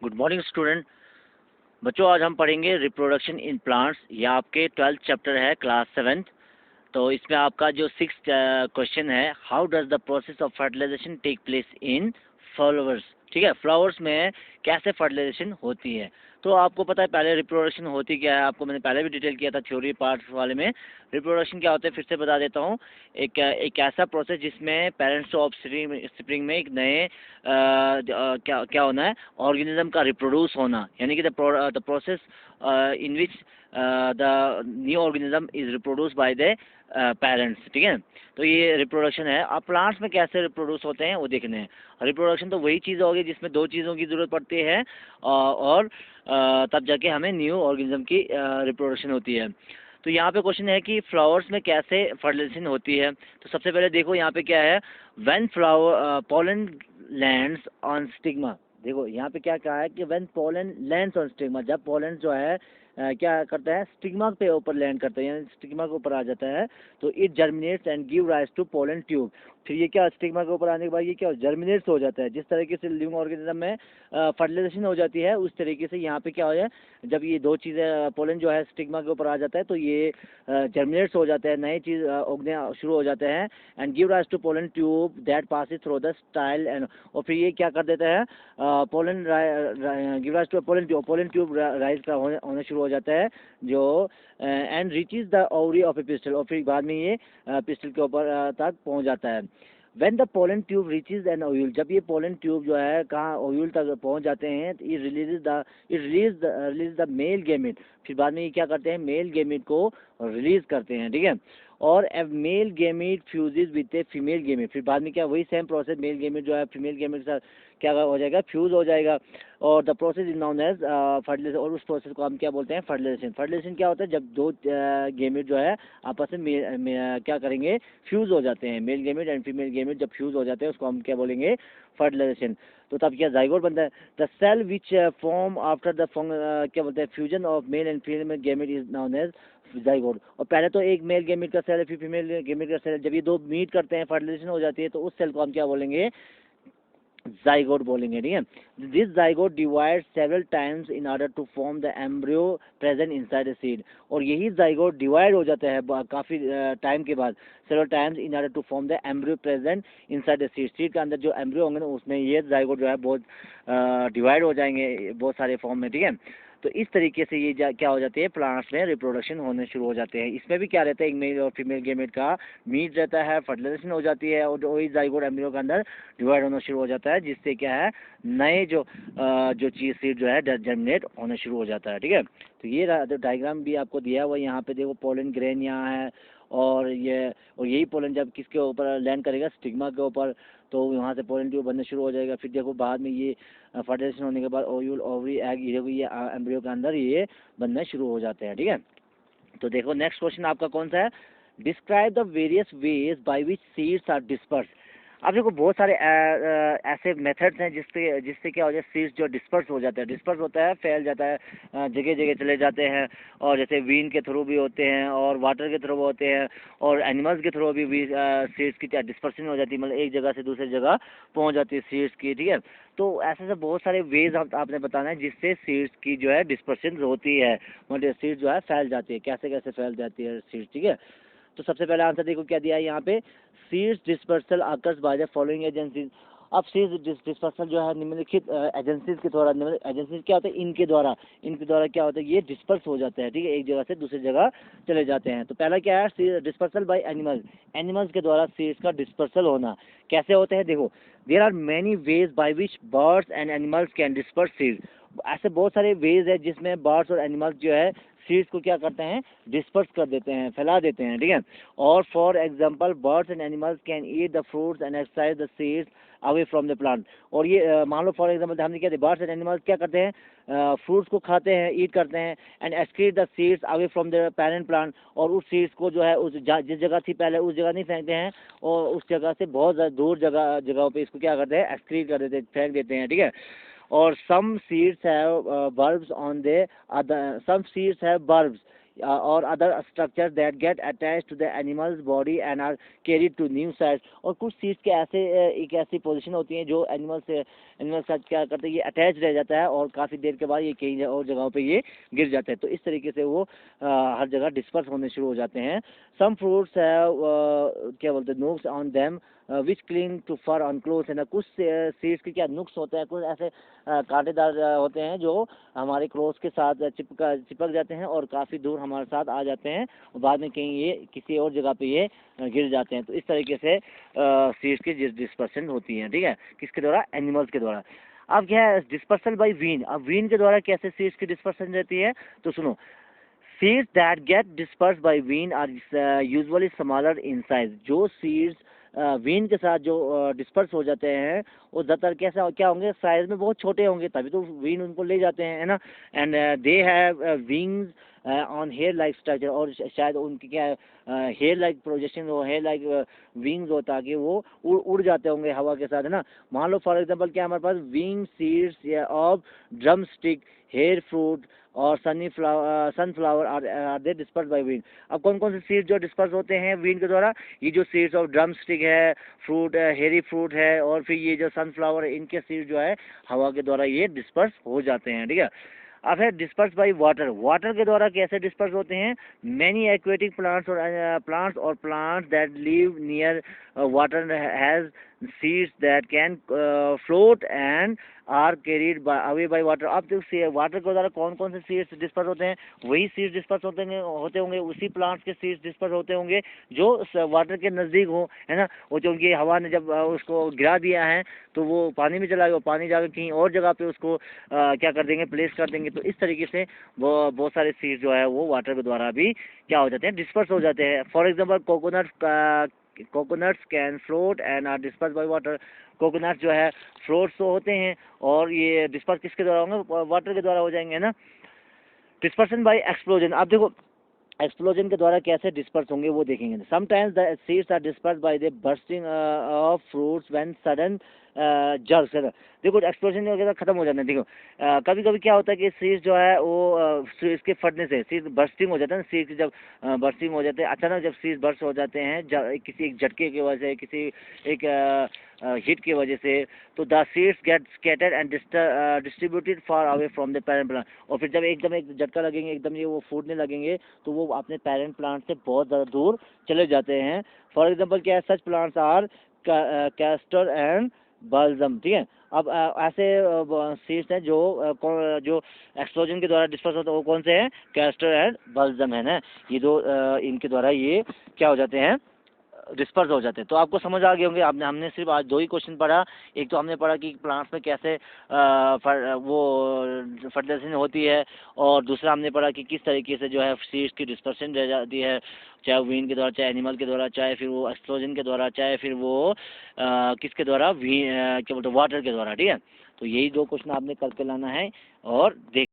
Good morning student. बच्चों, आज हम पढ़ेंगे रिप्रोडक्शन इन प्लांट्स। ये आपके 12th चैप्टर है, क्लास 7th। तो इसमें आपका जो 6th क्वेश्चन है, how does the process of fertilization take place in flowers. ठीक है, फ्लावर्स में कैसे फर्टिलाइजेशन होती है। तो आपको पता है पहले रिप्रोडक्शन होती क्या है, आपको मैंने पहले भी डिटेल किया था थ्योरी पार्ट वाले में। रिप्रोडक्शन क्या होता है फिर से बता देता हूँ। एक ऐसा प्रोसेस जिसमें पेरेंट्स ऑफ स्प्रिंग में एक नए क्या क्या होना है, ऑर्गेनिज्म का रिप्रोड्यूस होना, यानी कि the process in which the new organism is reproduce by the parents. ठीक है, तो ये रिप्रोडक्शन है। अब प्लांट्स में कैसे रिप्रोड्यूस होते हैं वो देखने हैं। रिप्रोडक्शन तो वही चीज़ होगी जिसमें दो चीज़ों की ज़रूरत पड़ती है और तब जाके हमें न्यू ऑर्गेनिज्म की रिप्रोडक्शन होती है। तो यहाँ पे क्वेश्चन है कि फ्लावर्स में कैसे फर्टिलाइजेशन होती है। तो सबसे पहले देखो यहाँ पे क्या है, when flower pollen lands on stigma. देखो यहाँ पे क्या कहा है कि when pollen lands on stigma, जब पोलन जो है क्या करता है, स्टिग्मा पे ऊपर लैंड करता है, यानी स्टिग्मा के ऊपर आ जाता है, तो it germinates and give rise to pollen tube. फिर ये क्या, स्टिग्मा के ऊपर आने के बाद ये क्या जर्मिनेट्स हो जाता है। जिस तरीके से लिविंग ऑर्गेनिज्म में फर्टिलाइजेशन हो जाती है, उस तरीके से यहाँ पे क्या हो जाए, जब ये दो चीज़ें पोलन जो है स्टिग्मा के ऊपर आ जाता है तो ये जर्मिनेट्स हो जाते हैं, नए चीज़ उगने शुरू हो जाते हैं। And give rise to pollen tube that passes through the style and, और फिर ये क्या कर देता है, pollen give rise to pollen tube rise का होना शुरू हो जाता है, जो and reaches the ovary of a pistil, और फिर बाद में ये पिस्टल के ऊपर तक पहुंच जाता है। When the pollen tube reaches an ovule, जब ये पोलन ट्यूब जो है कहाँ ओव्यूल तक पहुंच जाते हैं, तो ये रिलीज द मेल गेमेट। फिर बाद में ये क्या करते हैं, मेल गेमेट को रिलीज करते हैं। ठीक है, और a male gamete fuses with a female gamete. फिर बाद में क्या, वही सेम प्रोसेस, मेल गेमेट जो है फीमेल गेमेट के साथ क्या हो जाएगा, फ्यूज हो जाएगा। और the process is known as fertilization, और उस प्रोसेस को हम क्या बोलते हैं, फर्टिलाइजेशन। फर्टिलाइजेशन क्या होता है, जब दो गेमेट जो है आपस में क्या करेंगे, फ्यूज हो जाते हैं। Male gamete and female gamete जब फ्यूज हो जाते हैं उसको हम क्या बोलेंगे, फर्टिलाइजेशन। तो तब क्या जाइगोट बनता है। The cell which form after the क्या बोलते हैं, fusion of male and female gamete is known as zygote. और पहले तो एक मेल गेमेट का सेल है, फिर फीमेल गेमेट का सेल है। जब ये दो मीट करते हैं, फर्टिलाइजेशन हो जाती है, तो उस सेल को हम क्या बोलेंगे, जाइगोट बोलेंगे। ठीक है, this zygote divide several times in order to form the embryo present inside the seed. और यही जाइगोट डिवाइड हो जाता है काफ़ी टाइम के बाद, several times in order to form the embryo present inside the seed. Seed के अंदर जो एम्ब्रियो होंगे ना, उसमें ये जाइगोट जो है बहुत डिवाइड हो जाएंगे बहुत सारे फॉर्म में। ठीक है, तो इस तरीके से ये क्या हो जाती है, प्लांट्स में रिप्रोडक्शन होने शुरू हो जाते हैं। इसमें भी क्या रहता है, एक मेल और फीमेल गेमेट का मीट रहता है, फर्टिलाइजेशन हो जाती है, और वही जाइगोट एम्ब्रियो के अंदर डिवाइड होना शुरू हो जाता है, जिससे क्या है, नए जो चीज सीड जो है जर्मिनेट होना शुरू हो जाता है। ठीक है, तो ये डायग्राम भी आपको दिया हुआ, यहाँ पे देखो पोलन ग्रेन यहाँ है, और यही पोलन जब किसके ऊपर लैंड करेगा, स्टिग्मा के ऊपर, तो वहाँ से पोलन ट्यूब बनना शुरू हो जाएगा। फिर देखो बाद में ये फर्टिलाइजेशन होने के बाद ओव्यूल, ओवरी, एग, ये एम्ब्रियो के अंदर ये बनना शुरू हो जाते हैं। ठीक है, तो देखो नेक्स्ट क्वेश्चन आपका कौन सा है, describe the various ways by which seeds are dispersed. अब देखो बहुत सारे ऐसे मेथड्स हैं जिससे जिससे क्या हो जाए, सीड्स जो डिस्पर्स हो जाता है, डिस्पर्स होता है, फैल जाता है, जगह जगह चले जाते हैं। और जैसे विंड के थ्रू भी होते हैं, और वाटर के थ्रू होते हैं, और एनिमल्स के थ्रू भी सीड्स की क्या डिस्पर्सन हो जाती है, मतलब एक जगह से दूसरी जगह पहुंच जाती है सीड्स की। ठीक है, तो ऐसे बहुत सारे वेज आपने बताना है जिससे सीड्स की जो है डिस्पर्सन होती है, मतलब सीड्स जो है फैल जाती है, कैसे कैसे फैल जाती है सीड्स। ठीक है, तो सबसे पहले आंसर देखो क्या दिया है यहाँ पे, seeds dispersal occurs by the following agencies. अब सीड्स डिस्पर्सल जो है निम्नलिखित एजेंसीज के द्वारा, एजेंसीज क्या होता है, इनके द्वारा क्या होता है, ये डिस्पर्स हो जाते हैं। ठीक है, एक जगह से दूसरी जगह चले जाते हैं। तो पहला क्या है, डिस्पर्सल बाय एनिमल्स, एनिमल्स के द्वारा सीड्स का डिस्पर्सल होना। कैसे होते हैं, देखो, there are many ways by which birds and animals can disperse seeds. ऐसे बहुत सारे वेज है जिसमें बर्ड्स और एनिमल्स जो है सीड्स को क्या करते हैं, डिस्पर्स कर देते हैं, फैला देते हैं। ठीक है, और for example birds and animals can eat the fruits and exercise the seeds away from the plant. और ये मान लो फॉर एग्जांपल हमने क्या, बर्ड्स एंड एनिमल्स क्या करते हैं, फ्रूट्स को खाते हैं, ईट करते हैं, and excrete the seeds away from the parent plant. और उस सीड्स को जो है उस जिस जगह थी पहले उस जगह नहीं फेंकते हैं, और उस जगह से बहुत दूर जगहों पे इसको क्या करते हैं, एक्सक्रीट कर देते हैं, फेंक देते हैं। ठीक है, और some seeds have bulbs on the other, some seeds have bulbs, और other structure that get attach to the animals body and are carried to new sites. और कुछ सीड्स के ऐसे एक ऐसी पोजीशन होती है जो एनिमल के साथ क्या करते हैं, ये अटैच रह जाता है और काफ़ी देर के बाद ये कई और जगहों पे ये गिर जाते हैं। तो इस तरीके से वो हर जगह डिस्पर्स होने शुरू हो जाते हैं। सम फ्रूट्स हैव क्या बोलते हैं, knocks on them which cling to fur on cloth है ना। कुछ सीड्स के क्या नुक्स होते हैं, कुछ ऐसे कांटेदार होते हैं जो हमारे क्लोथ के साथ चिपक जाते हैं और काफ़ी दूर हमारे साथ आ जाते हैं और बाद में कहीं ये किसी और जगह पे ये गिर जाते हैं। तो इस तरीके से सीड्स की डिस्पर्सन होती है, ठीक है, किसके द्वारा, एनिमल्स के द्वारा। अब क्या है डिस्पर्सल बाय वीन। अब वीन के द्वारा कैसे सीड्स की डिस्पर्सन रहती है, तो सुनो, seeds that get dispersed by wind are usually smaller in size। जो seeds विंड के साथ जो डिस्पर्स हो जाते हैं वो ज़्यादातर कैसा क्या होंगे, साइज में बहुत छोटे होंगे, तभी तो विंड उनको ले जाते हैं, है ना। And they have wings on hair like structure. और शायद उनकी क्या हेयर लाइक प्रोजेक्शन हो, हेयर लाइक विंग्स हो, ताकि वो उड़ जाते होंगे हवा के साथ, है ना। मान लो फॉर एग्जांपल क्या हमारे पास wing seeds of drumstick, hair fruit और sunflower are they disperse by wind. अब कौन कौन से सीड्स जो डिस्पर्स होते हैं विंड के द्वारा, ये जो सीड्स ऑफ ड्रम स्टिक है, फ्रूट हेरी फ्रूट है, और फिर ये जो सनफ्लावर है, इनके सीड्स जो है हवा के द्वारा ये डिस्पर्स हो जाते हैं, ठीक है। अब है डिस्पर्स बाय वाटर। वाटर के द्वारा कैसे डिस्पर्स होते हैं, मैनी एक्वेटिक प्लांट्स और plants that live near water has seeds that can float and are carried away by water. अब तो वाटर के द्वारा कौन कौन से सीड्स डिस्पर्स होते हैं, वही सीड्स डिस्पर्स होते होंगे, उसी प्लांट्स के सीड्स डिस्पर्स होते होंगे जो वाटर के नज़दीक हो, है ना। वो क्योंकि हवा ने जब उसको गिरा दिया है तो वो पानी में चला गया, पानी जाकर कहीं और जगह पे उसको क्या कर देंगे, प्लेस कर देंगे। तो इस तरीके से वो बहुत सारे सीड्स जो है वो वाटर के द्वारा भी क्या हो जाते हैं, डिस्पर्स हो जाते हैं। For example coconuts can float and are dispersed by water. Coconut जो है फ्लोट्स तो होते हैं और ये डिस्पर्स किसके द्वारा होंगे, वाटर के द्वारा हो जाएंगे, है ना। Dispersion by explosion. आप देखो एक्सप्लोजन के द्वारा कैसे डिस्पर्स होंगे वो देखेंगे। Sometimes the seeds are dispersed by the bursting of fruits when sudden jerks, है ना। देखो एक्सप्लोजन वगैरह खत्म हो जाता है। देखो कभी कभी क्या होता है कि सीड्स जो है वो इसके फटने से सीड्स बर्स्टिंग हो जाता है ना। सीड्स जब बर्स्टिंग हो जाते हैं अचानक, जब सीड्स बर्स्ट हो जाते हैं किसी एक झटके की वजह से, किसी एक हीट की वजह से, तो the seeds get scattered and distributed far away from the parent plant. और फिर जब एकदम एक झटका लगेंगे, एकदम ये वो फूटने लगेंगे, तो वो अपने पेरेंट प्लांट से बहुत ज़्यादा दूर चले जाते हैं। फॉर एग्जांपल क्या है, such plants are castor and balsam, ठीक है। अब ऐसे सीड्स हैं जो जो एक्सप्लोजन के द्वारा डिस्पर्स होते हैं, वो कौन से हैं, कैस्टर एंड बल्जम है ना। ये दो इनके द्वारा ये क्या हो जाते हैं, डिस्पर्स हो जाते हैं। तो आपको समझ आ गए होंगे। हमने सिर्फ आज दो ही क्वेश्चन पढ़ा। एक तो हमने पढ़ा कि प्लांट्स में कैसे वो फर्टिलाइजेशन होती है, और दूसरा हमने पढ़ा कि किस तरीके से जो है सीड्स की डिस्पर्सन रह जाती है, चाहे विंड के द्वारा, चाहे एनिमल के द्वारा, चाहे फिर वो एक्सप्लोजन के द्वारा, चाहे फिर वो किसके द्वारा, क्या बोलते हैं, वाटर के द्वारा, ठीक है। तो यही दो क्वेश्चन आपने करके लाना है और देख